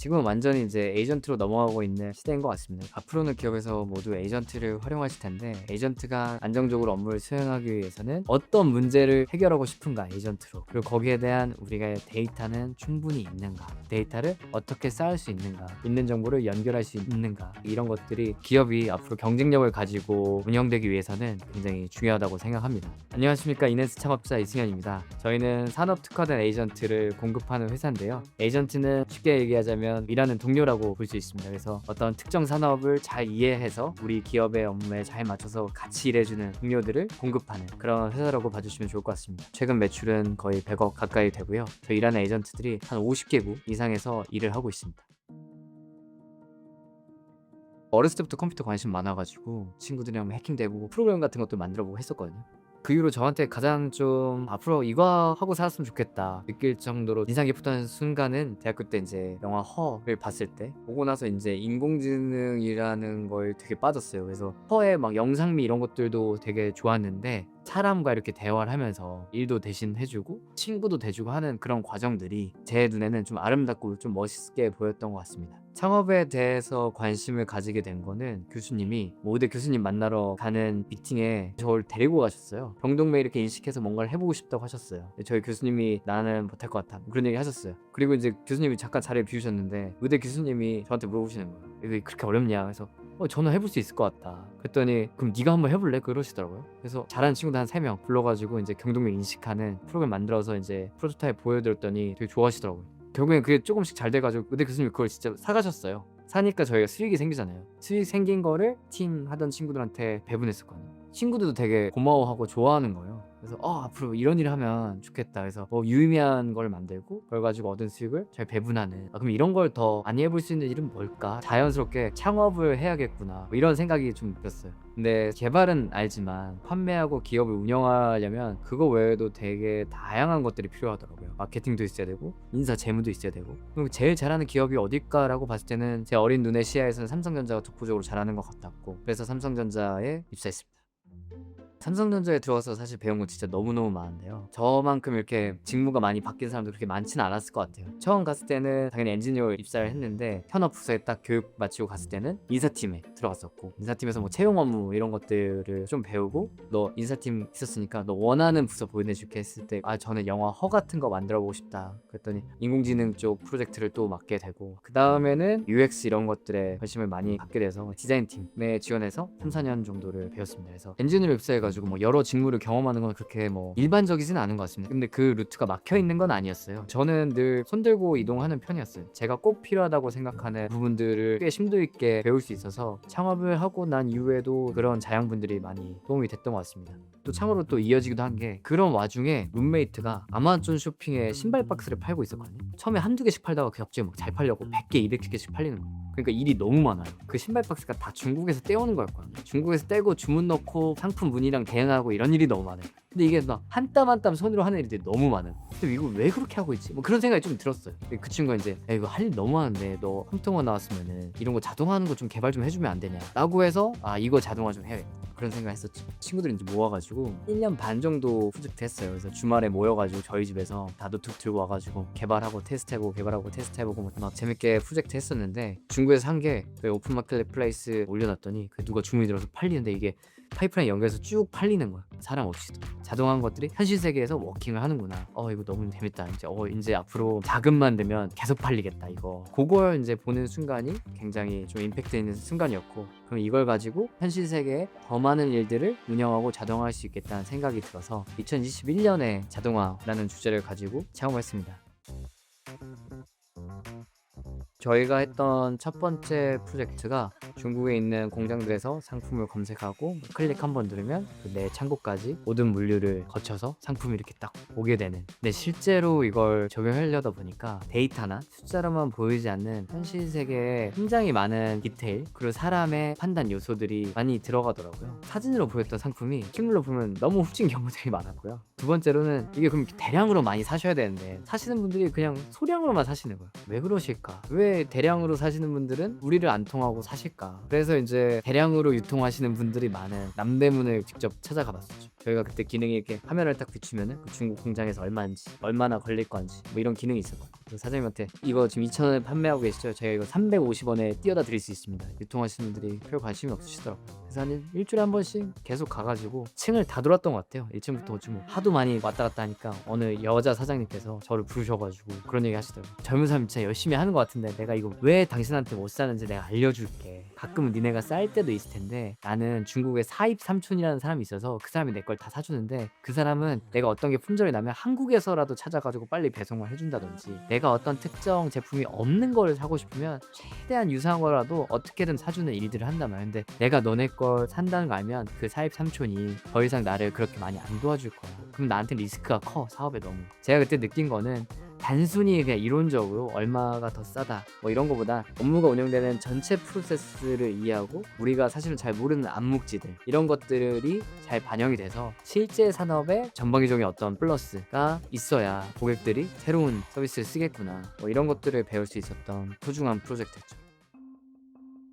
지금은 완전히 이제 에이전트로 넘어가고 있는 시대인 것 같습니다. 앞으로는 기업에서 모두 에이전트를 활용하실 텐데, 에이전트가 안정적으로 업무를 수행하기 위해서는 어떤 문제를 해결하고 싶은가, 에이전트로. 그리고 거기에 대한 우리가 데이터는 충분히 있는가, 데이터를 어떻게 쌓을 수 있는가, 있는 정보를 연결할 수 있는가, 이런 것들이 기업이 앞으로 경쟁력을 가지고 운영되기 위해서는 굉장히 중요하다고 생각합니다. 안녕하십니까, 이네스 창업자 이승현입니다. 저희는 산업 특화된 에이전트를 공급하는 회사인데요. 에이전트는 쉽게 얘기하자면 일하는 동료라고 볼 수 있습니다. 그래서 어떤 특정 산업을 잘 이해해서 우리 기업의 업무에 잘 맞춰서 같이 일해주는 동료들을 공급하는 그런 회사라고 봐주시면 좋을 것 같습니다. 최근 매출은 거의 100억 가까이 되고요. 저희 일하는 에이전트들이 한 50개국 이상에서 일을 하고 있습니다. 어렸을 때부터 컴퓨터 관심 많아가지고 친구들이랑 해킹되고 프로그램 같은 것도 만들어보고 했었거든요. 그 이후로 저한테 가장 좀 앞으로 이거 하고 살았으면 좋겠다 느낄 정도로 인상 깊었던 순간은 대학교 때 이제 영화 허를 봤을 때, 보고 나서 이제 인공지능이라는 걸 되게 빠졌어요. 그래서 허의 막 영상미 이런 것들도 되게 좋았는데, 사람과 이렇게 대화를 하면서 일도 대신 해주고 친구도 돼주고 하는 그런 과정들이 제 눈에는 좀 아름답고 좀 멋있게 보였던 것 같습니다. 창업에 대해서 관심을 가지게 된 거는 교수님이 모대 교수님 만나러 가는 미팅에 저를 데리고 가셨어요. 병동매 이렇게 인식해서 뭔가를 해보고 싶다고 하셨어요. 저희 교수님이 나는 못할 것 같아, 그런 얘기 하셨어요. 그리고 이제 교수님이 잠깐 자리를 비우셨는데 의대 교수님이 저한테 물어보시는 거예요. 이게 그렇게 어렵냐? 그래서 저는 해볼 수 있을 것 같다. 그랬더니 그럼 네가 한번 해볼래? 그러시더라고요. 그래서 잘하는 친구들 한 3명 불러가지고 이제 경동맥 인식하는 프로그램 만들어서 이제 프로토타입 보여드렸더니 되게 좋아하시더라고요. 결국엔 그게 조금씩 잘 돼가지고 의대 교수님이 그걸 진짜 사가셨어요. 사니까 저희가 수익이 생기잖아요. 수익 생긴 거를 팀 하던 친구들한테 배분했었거든요. 친구들도 되게 고마워하고 좋아하는 거예요. 그래서 앞으로 이런 일을 하면 좋겠다. 그래서 유의미한 걸 만들고 그걸 가지고 얻은 수익을 잘 배분하는, 그럼 이런 걸 더 많이 해볼 수 있는 일은 뭘까? 자연스럽게 창업을 해야겠구나, 이런 생각이 좀 들었어요. 근데 개발은 알지만 판매하고 기업을 운영하려면 그거 외에도 되게 다양한 것들이 필요하더라고요. 마케팅도 있어야 되고 인사 재무도 있어야 되고. 그럼 제일 잘하는 기업이 어딜까라고 봤을 때는 제 어린 눈의 시야에서는 삼성전자가 독보적으로 잘하는 것 같았고, 그래서 삼성전자에 입사했습니다. 삼성전자에 들어와서 사실 배운 건 진짜 너무너무 많은데요. 저만큼 이렇게 직무가 많이 바뀐 사람도 그렇게 많지는 않았을 것 같아요. 처음 갔을 때는 당연히 엔지니어 입사를 했는데, 현업 부서에 딱 교육 마치고 갔을 때는 인사팀에 들어갔었고, 인사팀에서 뭐 채용 업무 이런 것들을 좀 배우고, 너 인사팀 있었으니까 너 원하는 부서 보내줄게 했을 때, 저는 영화 허 같은 거 만들어 보고 싶다 그랬더니 인공지능 쪽 프로젝트를 또 맡게 되고, 그 다음에는 UX 이런 것들에 관심을 많이 갖게 돼서 디자인팀에 지원해서 3, 4년 정도를 배웠습니다. 그래서 엔지니어로 입사해가지고 뭐 여러 직무를 경험하는 건 그렇게 뭐 일반적이진 않은 것 같습니다. 근데 그 루트가 막혀 있는 건 아니었어요. 저는 늘 손들고 이동하는 편이었어요. 제가 꼭 필요하다고 생각하는 부분들을 꽤 심도 있게 배울 수 있어서 창업을 하고 난 이후에도 그런 자양분들이 많이 도움이 됐던 것 같습니다. 또 참고로 또 이어지기도 한 게, 그런 와중에 룸메이트가 아마존 쇼핑에 신발 박스를 팔고 있었거든요. 처음에 한두 개씩 팔다가 그 갑자기 막 잘 팔려고 100개, 200개씩 팔리는 거예요. 그러니까 일이 너무 많아요. 그 신발 박스가 다 중국에서 떼오는 거였거든요. 중국에서 떼고 주문 넣고 상품 문의랑 대응하고 이런 일이 너무 많아요. 근데 이게 막 한 땀 한 땀 손으로 하는 일들이 너무 많아요. 근데 이거 왜 그렇게 하고 있지? 뭐 그런 생각이 좀 들었어요. 그 친구가 이제 이거 할 일 너무 많은데 너 컴퓨터만 나왔으면은 이런 거 자동화하는 거 좀 개발 좀 해주면 안 되냐 라고 해서 이거 자동화 좀 해야겠다, 그런 생각 했었죠. 친구들이 이제 모아가지고 1년 반 정도 프로젝트 했어요. 그래서 주말에 모여가지고 저희 집에서 다 노트북 들고 와가지고 개발하고 테스트해보고 개발하고 테스트해보고 막 재밌게 프로젝트 했었는데, 중국에서 산 게 오픈 마켓플레이스 올려놨더니 누가 주문이 들어서 팔리는데, 이게 파이프라인 연결해서 쭉 팔리는 거야. 사람 없이도. 자동화한 것들이 현실 세계에서 워킹을 하는구나. 이거 너무 재밌다. 이제 앞으로 자금만 되면 계속 팔리겠다 이거. 그걸 이제 보는 순간이 굉장히 좀 임팩트 있는 순간이었고, 그럼 이걸 가지고 현실 세계에 더 많은 일들을 운영하고 자동화할 수 있겠다는 생각이 들어서 2021년에 자동화라는 주제를 가지고 창업했습니다. 저희가 했던 첫 번째 프로젝트가 중국에 있는 공장들에서 상품을 검색하고 클릭 한번 누르면 내 창고까지 모든 물류를 거쳐서 상품이 이렇게 딱 오게 되는. 근데 실제로 이걸 적용하려다 보니까 데이터나 숫자로만 보이지 않는 현실 세계에 굉장히 많은 디테일, 그리고 사람의 판단 요소들이 많이 들어가더라고요. 사진으로 보였던 상품이 실물로 보면 너무 훔친 경우들이 많았고요. 두 번째로는 이게 그럼 대량으로 많이 사셔야 되는데 사시는 분들이 그냥 소량으로만 사시는 거예요. 왜 그러실까? 왜 대량으로 사시는 분들은 우리를 안 통하고 사실까? 그래서 이제 대량으로 유통하시는 분들이 많은 남대문을 직접 찾아가 봤었죠. 저희가 그때 기능이 이렇게 화면을 딱 비추면은 그 중국 공장에서 얼마인지, 얼마나 걸릴 건지 뭐 이런 기능이 있었거든요. 그래서 사장님한테 이거 지금 2,000원에 판매하고 계시죠? 제가 이거 350원에 띄워다 드릴 수 있습니다. 유통하시는 분들이 별 관심이 없으시더라고요. 그래서 한 일주일에 한 번씩 계속 가가지고 층을 다 돌았던 것 같아요. 1층부터 5층. 하도 많이 왔다 갔다 하니까 어느 여자 사장님께서 저를 부르셔가지고 그런 얘기 하시더라고요. 젊은 사람이 진짜 열심히 하는 것 같은데 내가 이거 왜 당신한테 못 사는지 내가 알려줄게. 가끔은 니네가 쌀 때도 있을 텐데 나는 중국에 사입 삼촌이라는 사람이 있어서 그 사람이 내 걸 다 사주는데 그 사람은 내가 어떤 게 품절이 나면 한국에서라도 찾아가지고 빨리 배송을 해준다든지 내가 어떤 특정 제품이 없는 걸 사고 싶으면 최대한 유사한 거라도 어떻게든 사주는 일들을 한단 말이야. 근데 내가 너네 걸 산다는 거 알면 그 사입 삼촌이 더 이상 나를 그렇게 많이 안 도와줄 거야. 그럼 나한테 리스크가 커, 사업에 너무. 제가 그때 느낀 거는 단순히 그냥 이론적으로 얼마가 더 싸다 뭐 이런 거보다 업무가 운영되는 전체 프로세스를 이해하고 우리가 사실은 잘 모르는 암묵지들 이런 것들이 잘 반영이 돼서 실제 산업에 전방위적인 어떤 플러스가 있어야 고객들이 새로운 서비스를 쓰겠구나 뭐 이런 것들을 배울 수 있었던 소중한 프로젝트였죠.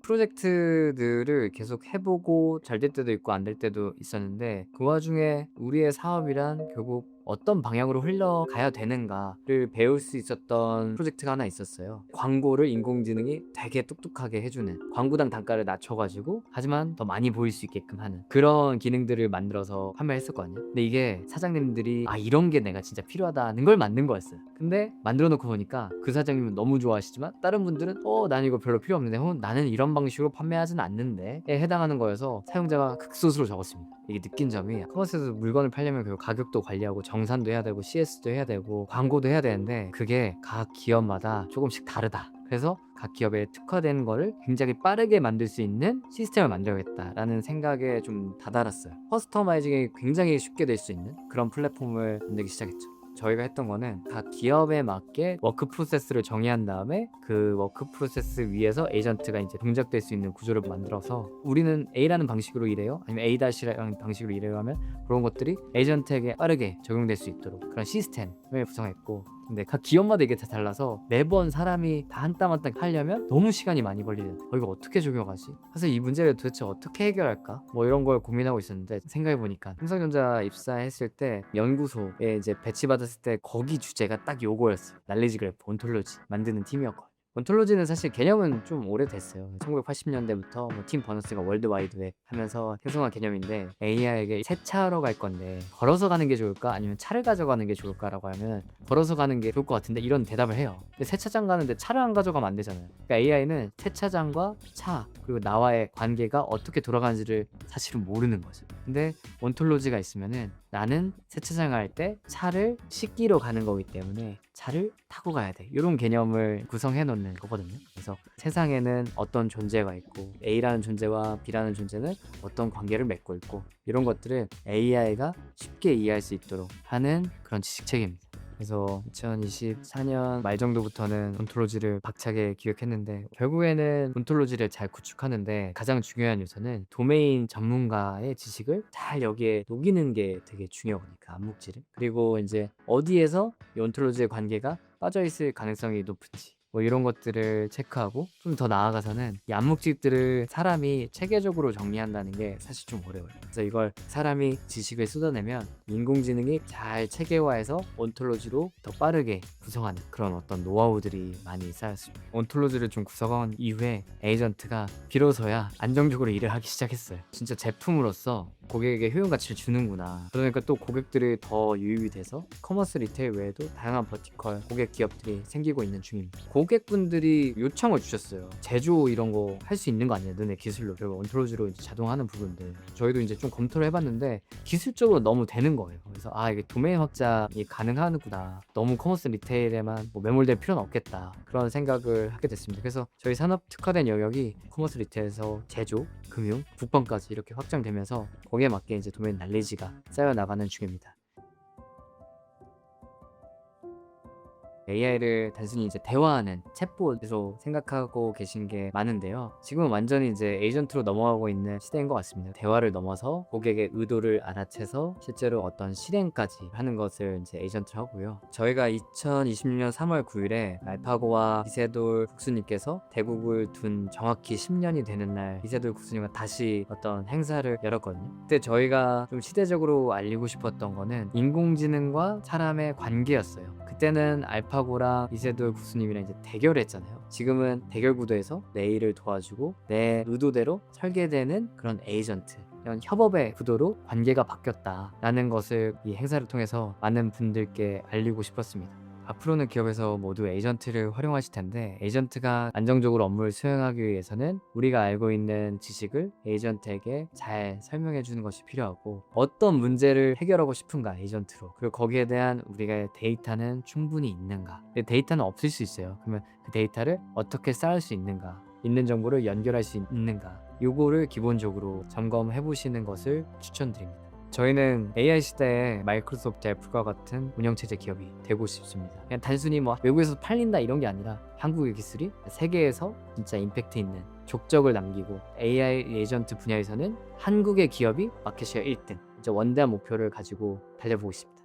프로젝트들을 계속 해보고 잘 될 때도 있고 안 될 때도 있었는데 그 와중에 우리의 사업이란 결국 어떤 방향으로 흘러가야 되는가를 배울 수 있었던 프로젝트가 하나 있었어요. 광고를 인공지능이 되게 똑똑하게 해주는, 광고당 단가를 낮춰가지고 하지만 더 많이 보일 수 있게끔 하는 그런 기능들을 만들어서 판매했었거든요. 근데 이게 사장님들이 이런 게 내가 진짜 필요하다는 걸 만든 거였어요. 근데 만들어 놓고 보니까 그 사장님은 너무 좋아하시지만 다른 분들은 난 이거 별로 필요 없는데 나는 이런 방식으로 판매하진 않는데 에 해당하는 거여서 사용자가 극소수로 적었습니다. 이게 느낀 점이 커머스에서 물건을 팔려면 결국 가격도 관리하고 정산도 해야 되고 CS도 해야 되고 광고도 해야 되는데 그게 각 기업마다 조금씩 다르다. 그래서 각 기업에 특화된 거를 굉장히 빠르게 만들 수 있는 시스템을 만들어야겠다라는 생각에 좀 다다랐어요. 커스터마이징이 굉장히 쉽게 될 수 있는 그런 플랫폼을 만들기 시작했죠. 저희가 했던 거는 각 기업에 맞게 워크 프로세스를 정의한 다음에 그 워크 프로세스 위에서 에이전트가 이제 동작될 수 있는 구조를 만들어서 우리는 A라는 방식으로 일해요 아니면 A-라는 방식으로 일해요 하면 그런 것들이 에이전트에게 빠르게 적용될 수 있도록 그런 시스템을 구성했고 근데 각 기업마다 이게 다 달라서 매번 사람이 다 한 땀 한 땀 하려면 너무 시간이 많이 걸리는 이거 어떻게 적용하지? 그래서 이 문제를 도대체 어떻게 해결할까? 뭐 이런 걸 고민하고 있었는데 생각해보니까 삼성전자 입사했을 때 연구소에 이제 배치받았을 때 거기 주제가 딱 요거였어요. 날리지 그래프 온톨로지 만드는 팀이었거든요. 온톨로지는 사실 개념은 좀 오래됐어요. 1980년대부터 팀 버너스가 월드와이드에 하면서 형성한 개념인데 AI에게 세차하러 갈 건데 걸어서 가는 게 좋을까 아니면 차를 가져가는 게 좋을까라고 하면 걸어서 가는 게 좋을 것 같은데 이런 대답을 해요. 근데 세차장 가는데 차를 안 가져가면 안 되잖아요. 그러니까 AI는 세차장과 차 그리고 나와의 관계가 어떻게 돌아가는지를 사실은 모르는 거죠. 근데 온톨로지가 있으면은 나는 세차장 갈 때 차를 씻기러 가는 거기 때문에 차를 타고 가야 돼. 이런 개념을 구성해 놓는 거거든요. 그래서 세상에는 어떤 존재가 있고 A라는 존재와 B라는 존재는 어떤 관계를 맺고 있고 이런 것들을 AI가 쉽게 이해할 수 있도록 하는 그런 지식 체계입니다. 그래서 2024년 말 정도부터는 온톨로지를 박차게 기획했는데 결국에는 온톨로지를 잘 구축하는데 가장 중요한 요소는 도메인 전문가의 지식을 잘 여기에 녹이는 게 되게 중요하거든요. 그 암묵지를. 그리고 이제 어디에서 이 온톨로지의 관계가 빠져있을 가능성이 높은지 뭐 이런 것들을 체크하고 좀 더 나아가서는 이 암묵집들을 사람이 체계적으로 정리한다는 게 사실 좀 어려워요. 그래서 이걸 사람이 지식을 쏟아내면 인공지능이 잘 체계화해서 온톨로지로 더 빠르게 구성하는 그런 어떤 노하우들이 많이 쌓였습니다. 온톨로지를 좀 구성한 이후에 에이전트가 비로소야 안정적으로 일을 하기 시작했어요. 진짜 제품으로서 고객에게 효용 가치를 주는구나. 그러니까 또 고객들이 더 유입이 돼서 커머스 리테일 외에도 다양한 버티컬 고객 기업들이 생기고 있는 중입니다. 고객분들이 요청을 주셨어요. 제조 이런 거 할 수 있는 거 아니야? 너네 기술로. 그리고 온톨로지로 이제 자동화하는 부분들. 저희도 이제 좀 검토를 해봤는데 기술적으로 너무 되는 거예요. 그래서 이게 도메인 확장이 가능하구나. 너무 커머스 리테일에만 뭐 매몰될 필요는 없겠다. 그런 생각을 하게 됐습니다. 그래서 저희 산업 특화된 영역이 커머스 리테일에서 제조, 금융, 국방까지 이렇게 확장되면서 거기에 맞게 이제 도메인 날리지가 쌓여 나가는 중입니다. AI를 단순히 이제 대화하는 챗봇으로 생각하고 계신 게 많은데요. 지금은 완전히 이제 에이전트로 넘어가고 있는 시대인 것 같습니다. 대화를 넘어서 고객의 의도를 알아채서 실제로 어떤 실행까지 하는 것을 이제 에이전트로 하고요. 저희가 2026년 3월 9일에 알파고와 이세돌 국수님께서 대국을 둔 정확히 10년이 되는 날 이세돌 국수님과 다시 어떤 행사를 열었거든요. 그때 저희가 좀 시대적으로 알리고 싶었던 거는 인공지능과 사람의 관계였어요. 그때는 알파고랑 이세돌 국수님이랑 이제 대결을 했잖아요. 지금은 대결 구도에서 내 일을 도와주고 내 의도대로 설계되는 그런 에이전트, 이런 협업의 구도로 관계가 바뀌었다라는 것을 이 행사를 통해서 많은 분들께 알리고 싶었습니다. 앞으로는 기업에서 모두 에이전트를 활용하실 텐데, 에이전트가 안정적으로 업무를 수행하기 위해서는 우리가 알고 있는 지식을 에이전트에게 잘 설명해 주는 것이 필요하고, 어떤 문제를 해결하고 싶은가 에이전트로, 그리고 거기에 대한 우리가 데이터는 충분히 있는가. 근데 데이터는 없을 수 있어요. 그러면 그 데이터를 어떻게 쌓을 수 있는가, 있는 정보를 연결할 수 있는가, 요거를 기본적으로 점검해 보시는 것을 추천드립니다. 저희는 AI 시대에 마이크로소프트, 애플과 같은 운영체제 기업이 되고 싶습니다. 그냥 단순히 뭐 외국에서 팔린다 이런 게 아니라 한국의 기술이 세계에서 진짜 임팩트 있는 족적을 남기고, AI 에이전트 분야에서는 한국의 기업이 마켓쉐어 1등, 원대한 목표를 가지고 달려보고 있습니다.